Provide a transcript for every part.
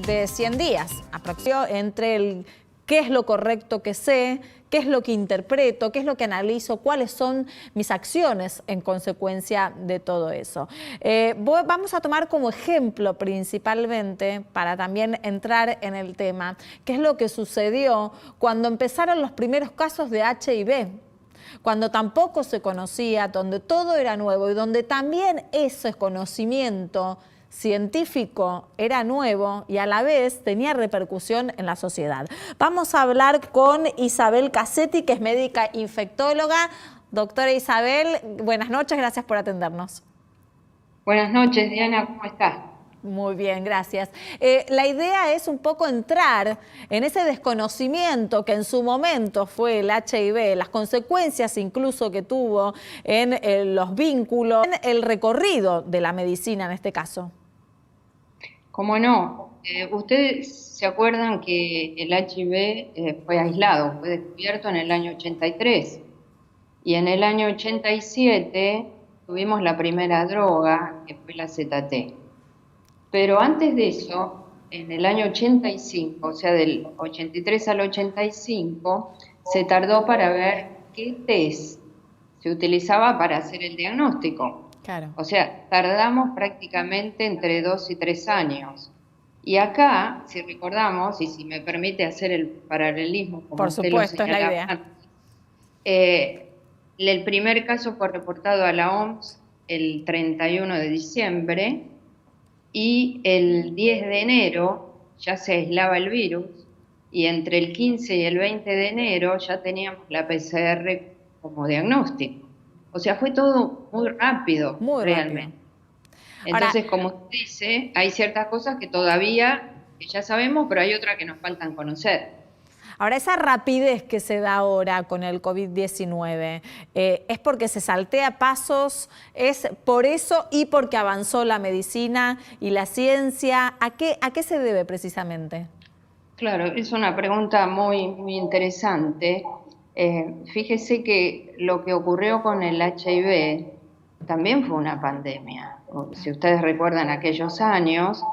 de 100 días, aproximadamente, entre el qué es lo correcto que sé, qué es lo que interpreto, qué es lo que analizo, cuáles son mis acciones en consecuencia de todo eso. Vamos a tomar como ejemplo principalmente, para también entrar en el tema, qué es lo que sucedió cuando empezaron los primeros casos de HIV, cuando tampoco se conocía, donde todo era nuevo y donde también ese conocimiento científico era nuevo y a la vez tenía repercusión en la sociedad. Vamos a hablar con Isabel Cassetti, que es médica infectóloga. Doctora Isabel, buenas noches, gracias por atendernos. Buenas noches, Diana, ¿cómo estás? Muy bien, gracias. La idea es un poco entrar en ese desconocimiento que en su momento fue el HIV, las consecuencias incluso que tuvo en los vínculos, en el recorrido de la medicina en este caso. ¿Cómo no? Ustedes se acuerdan que el HIV fue aislado, fue descubierto en el año 83 y en el año 87 tuvimos la primera droga, que fue la ZT. Pero antes de eso, en el año 85, o sea, del 83 al 85, se tardó para ver qué test se utilizaba para hacer el diagnóstico. Claro. O sea, tardamos prácticamente entre 2 y 3 años. Y acá, si recordamos, y si me permite hacer el paralelismo, como Por usted lo supuesto, es la señalaba idea. antes, el primer caso fue reportado a la OMS el 31 de diciembre y el 10 de enero ya se aislaba el virus y entre el 15 y el 20 de enero ya teníamos la PCR como diagnóstico. O sea, fue todo muy rápido, Muy rápido. realmente. Ahora, Entonces, como usted dice, hay ciertas cosas que todavía que ya sabemos, pero hay otras que nos faltan conocer. esa rapidez que se da ahora con el COVID-19, ¿es porque se saltea pasos? ¿Es por eso y porque avanzó la medicina y la ciencia? ¿A qué se debe precisamente? Claro, es una pregunta muy interesante. Fíjese que lo que ocurrió con el HIV también fue una pandemia. Si ustedes recuerdan aquellos años,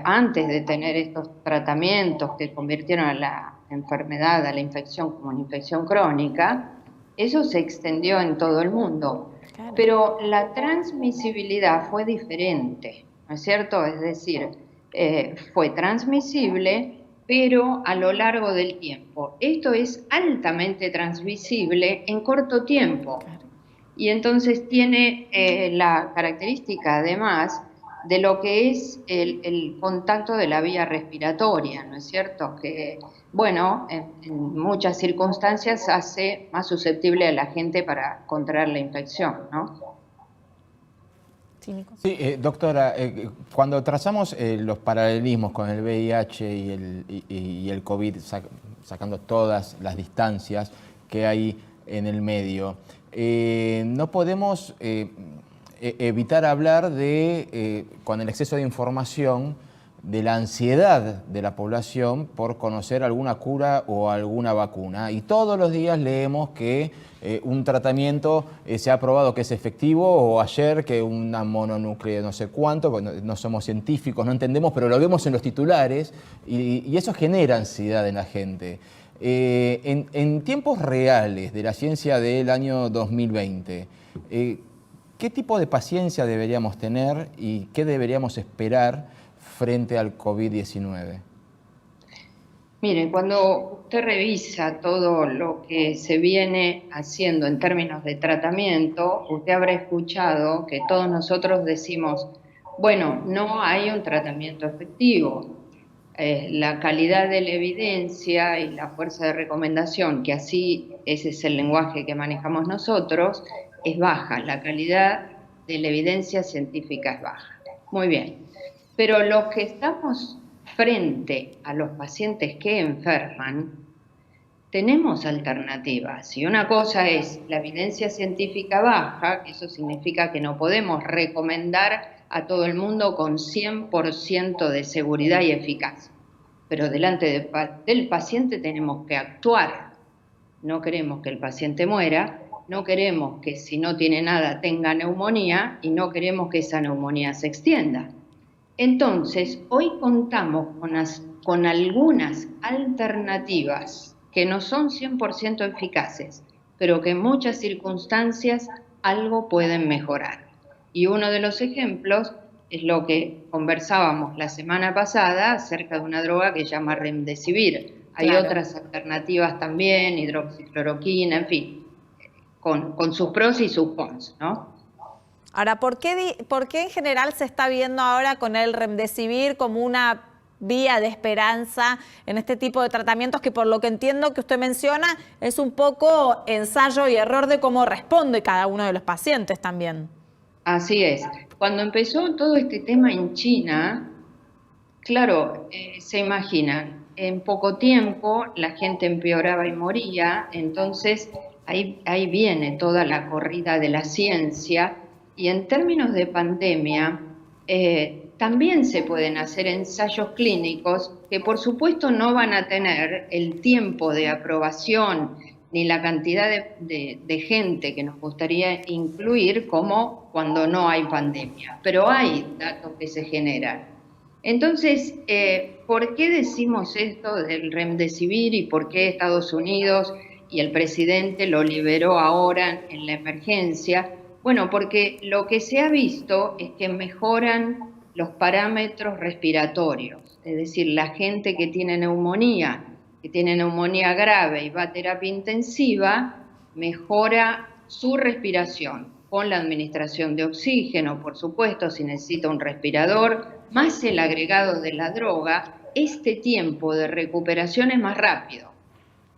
antes de tener estos tratamientos que convirtieron a la enfermedad, a la infección como una infección crónica, eso se extendió en todo el mundo. Claro. Pero la transmisibilidad fue diferente, ¿no es cierto? Es decir, fue transmisible, pero a lo largo del tiempo. Esto es altamente transmisible en corto tiempo. Y entonces tiene la característica, además, de lo que es el contacto de la vía respiratoria, ¿no es cierto? Que, bueno, en muchas circunstancias hace más susceptible a la gente para contraer la infección, ¿no? Sí, doctora, cuando trazamos los paralelismos con el VIH y el COVID, sacando todas las distancias que hay en el medio, no podemos evitar hablar de, con el exceso de información, de la ansiedad de la población por conocer alguna cura o alguna vacuna. Y todos los días leemos que un tratamiento se ha probado que es efectivo, o ayer que una mononúcleo no sé cuánto, porque no somos científicos, no entendemos, pero lo vemos en los titulares y eso genera ansiedad en la gente. En tiempos reales de la ciencia del año 2020, ¿qué tipo de paciencia deberíamos tener y qué deberíamos esperar frente al COVID-19? Mire, cuando usted revisa todo lo que se viene haciendo en términos de tratamiento, usted habrá escuchado que todos nosotros decimos, bueno, no hay un tratamiento efectivo. La calidad de la evidencia y la fuerza de recomendación, que así ese es el lenguaje que manejamos nosotros, es baja. La calidad de la evidencia científica es baja. Muy bien. Pero los que estamos frente a los pacientes que enferman, tenemos alternativas. Y una cosa es la evidencia científica baja, que eso significa que no podemos recomendar a todo el mundo con 100% de seguridad y eficacia. Pero delante del paciente tenemos que actuar. No queremos que el paciente muera, no queremos que si no tiene nada tenga neumonía y no queremos que esa neumonía se extienda. Entonces, hoy contamos con algunas alternativas que no son 100% eficaces, pero que en muchas circunstancias algo pueden mejorar. Y uno de los ejemplos es lo que conversábamos la semana pasada acerca de una droga que se llama Remdesivir. Hay Claro. otras alternativas también, hidroxicloroquina, en fin, con sus pros y sus cons, ¿no? Ahora, ¿por qué en general se está viendo ahora con el Remdesivir como una vía de esperanza en este tipo de tratamientos que, por lo que entiendo que usted menciona, es un poco ensayo y error de cómo responde cada uno de los pacientes también? Así es. Cuando empezó todo este tema en China, claro, se imaginan, en poco tiempo la gente empeoraba y moría, entonces ahí viene toda la corrida de la ciencia y en términos de pandemia también se pueden hacer ensayos clínicos que por supuesto no van a tener el tiempo de aprobación ni la cantidad de gente que nos gustaría incluir como cuando no hay pandemia, pero hay datos que se generan. Entonces, ¿por qué decimos esto del Remdesivir y por qué Estados Unidos y el presidente lo liberó ahora en la emergencia? Bueno, porque lo que se ha visto es que mejoran los parámetros respiratorios, es decir, la gente que tiene neumonía grave y va a terapia intensiva, mejora su respiración con la administración de oxígeno, por supuesto, si necesita un respirador, más el agregado de la droga, este tiempo de recuperación es más rápido.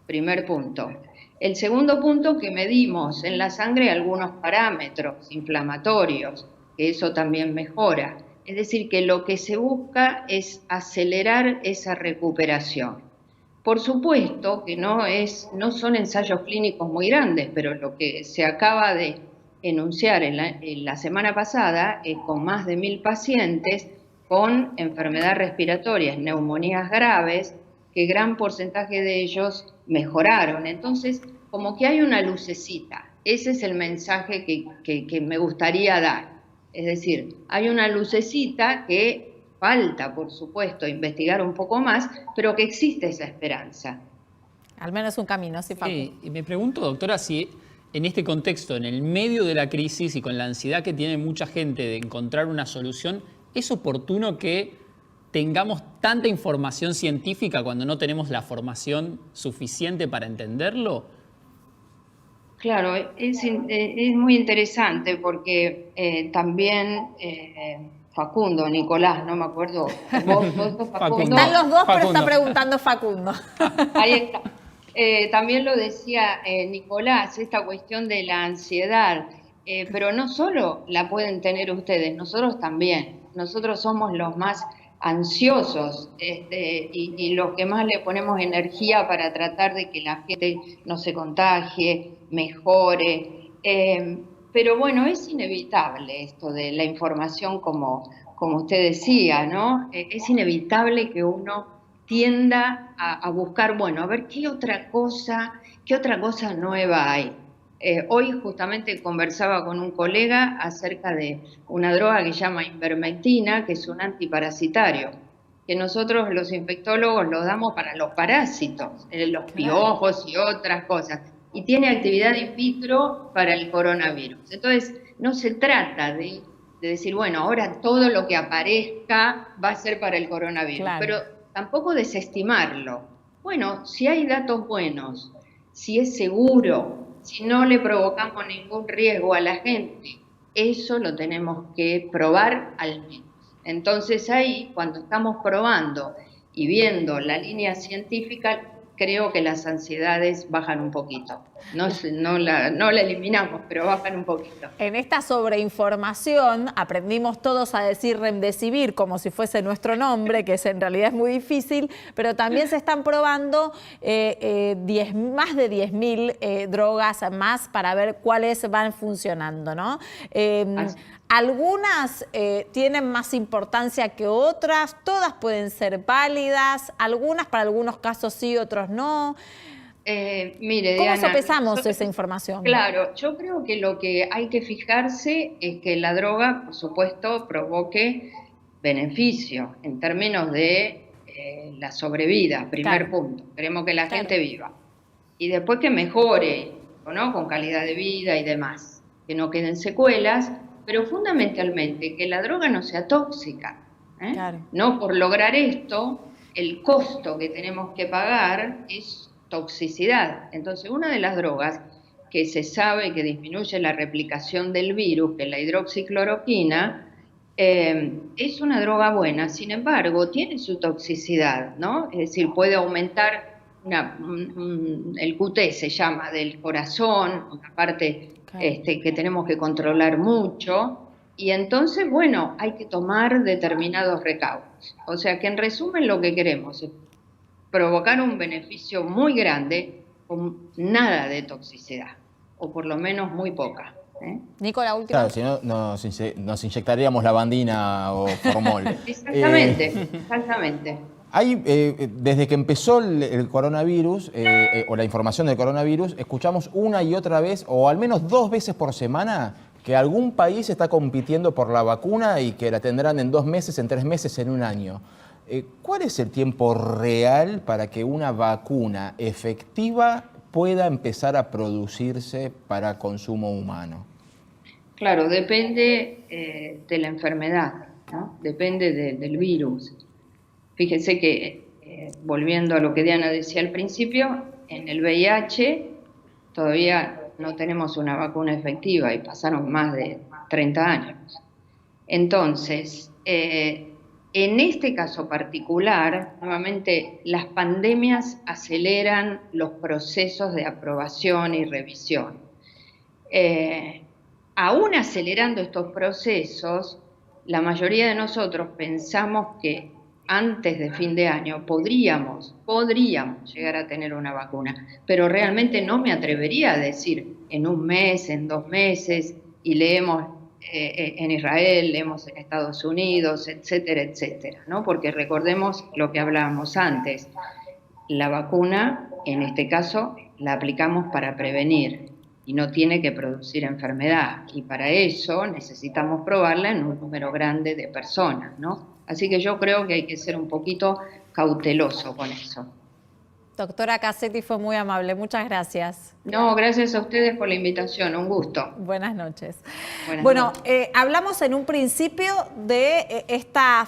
Primer punto. El segundo punto, que medimos en la sangre algunos parámetros inflamatorios, que eso también mejora. Es decir, que lo que se busca es acelerar esa recuperación. Por supuesto que no son ensayos clínicos muy grandes, pero lo que se acaba de enunciar en la semana pasada es con más de 1000 pacientes con enfermedades respiratorias, neumonías graves, que gran porcentaje de ellos mejoraron. Entonces, como que hay una lucecita. Ese es el mensaje que me gustaría dar. Es decir, hay una lucecita que falta, por supuesto, investigar un poco más, pero que existe esa esperanza. Al menos un camino, sí, Facu. Sí, y me pregunto, doctora, si en este contexto, en el medio de la crisis y con la ansiedad que tiene mucha gente de encontrar una solución, ¿es oportuno que tengamos tanta información científica cuando no tenemos la formación suficiente para entenderlo? Claro, es muy interesante porque también Facundo, Nicolás, no me acuerdo, vos sos Facundo. Están los dos, pero Facundo. está preguntando Facundo. Ahí está. También lo decía Nicolás, esta cuestión de la ansiedad, pero no solo la pueden tener ustedes, nosotros también. Nosotros somos los más ansiosos y los que más le ponemos energía para tratar de que la gente no se contagie, mejore. Pero bueno, es inevitable esto de la información como usted decía, ¿no? Es inevitable que uno tienda a buscar, bueno, a ver qué otra cosa nueva hay. Hoy justamente conversaba con un colega acerca de una droga que se llama ivermectina, que es un antiparasitario, que nosotros los infectólogos lo damos para los parásitos, los piojos y otras cosas, y tiene actividad in vitro para el coronavirus. Entonces, no se trata de decir, bueno, ahora todo lo que aparezca va a ser para el coronavirus, Claro. pero tampoco desestimarlo. Bueno, si hay datos buenos, si es seguro, si no le provocamos ningún riesgo a la gente, eso lo tenemos que probar al menos. Entonces ahí, cuando estamos probando y viendo la línea científica, creo que las ansiedades bajan un poquito. No la eliminamos, pero bajan un poquito. En esta sobreinformación aprendimos todos a decir Remdesivir como si fuese nuestro nombre, que en realidad es muy difícil, pero también se están probando más de 10.000 drogas más para ver cuáles van funcionando, ¿no? Algunas tienen más importancia que otras, todas pueden ser válidas, algunas para algunos casos sí, otros no. Mire, ¿Cómo Diana, sopesamos esa información? Claro, yo creo que lo que hay que fijarse es que la droga, por supuesto, provoque beneficio en términos de la sobrevida, primer punto. Queremos que la gente viva. Y después que mejore, ¿no? Con calidad de vida y demás, que no queden secuelas, pero fundamentalmente que la droga no sea tóxica. No, por lograr esto, el costo que tenemos que pagar es toxicidad. Entonces, una de las drogas que se sabe que disminuye la replicación del virus, que es la hidroxicloroquina, es una droga buena, sin embargo, tiene su toxicidad, ¿no? Es decir, puede aumentar el QT, se llama, del corazón, una parte que tenemos que controlar mucho, y entonces, bueno, hay que tomar determinados recaudos. O sea que en resumen lo que queremos es provocar un beneficio muy grande con nada de toxicidad, o por lo menos muy poca. Nico, la última. Claro, si no nos inyectaríamos lavandina o formol. Exactamente. Desde que empezó el coronavirus, o la información del coronavirus, escuchamos una y otra vez, o al menos 2 veces por semana, que algún país está compitiendo por la vacuna y que la tendrán en 2 meses, en 3 meses, en 1 año. ¿Cuál es el tiempo real para que una vacuna efectiva pueda empezar a producirse para consumo humano? Claro, depende de la enfermedad, ¿no? Depende del virus. Fíjense que, volviendo a lo que Diana decía al principio, en el VIH todavía no tenemos una vacuna efectiva y pasaron más de 30 años. Entonces, en este caso particular, nuevamente, las pandemias aceleran los procesos de aprobación y revisión. Aún acelerando estos procesos, la mayoría de nosotros pensamos que antes de fin de año podríamos llegar a tener una vacuna, pero realmente no me atrevería a decir en 1 mes, en 2 meses, y leemos en Israel, leemos en Estados Unidos, etcétera, etcétera, ¿no? Porque recordemos lo que hablábamos antes, la vacuna, en este caso, la aplicamos para prevenir y no tiene que producir enfermedad, y para eso necesitamos probarla en un número grande de personas, ¿no? Así que yo creo que hay que ser un poquito cauteloso con eso. Doctora Cassetti, fue muy amable. Muchas gracias. No, gracias a ustedes por la invitación. Un gusto. Buenas noches. Buenas noches. Hablamos en un principio de esta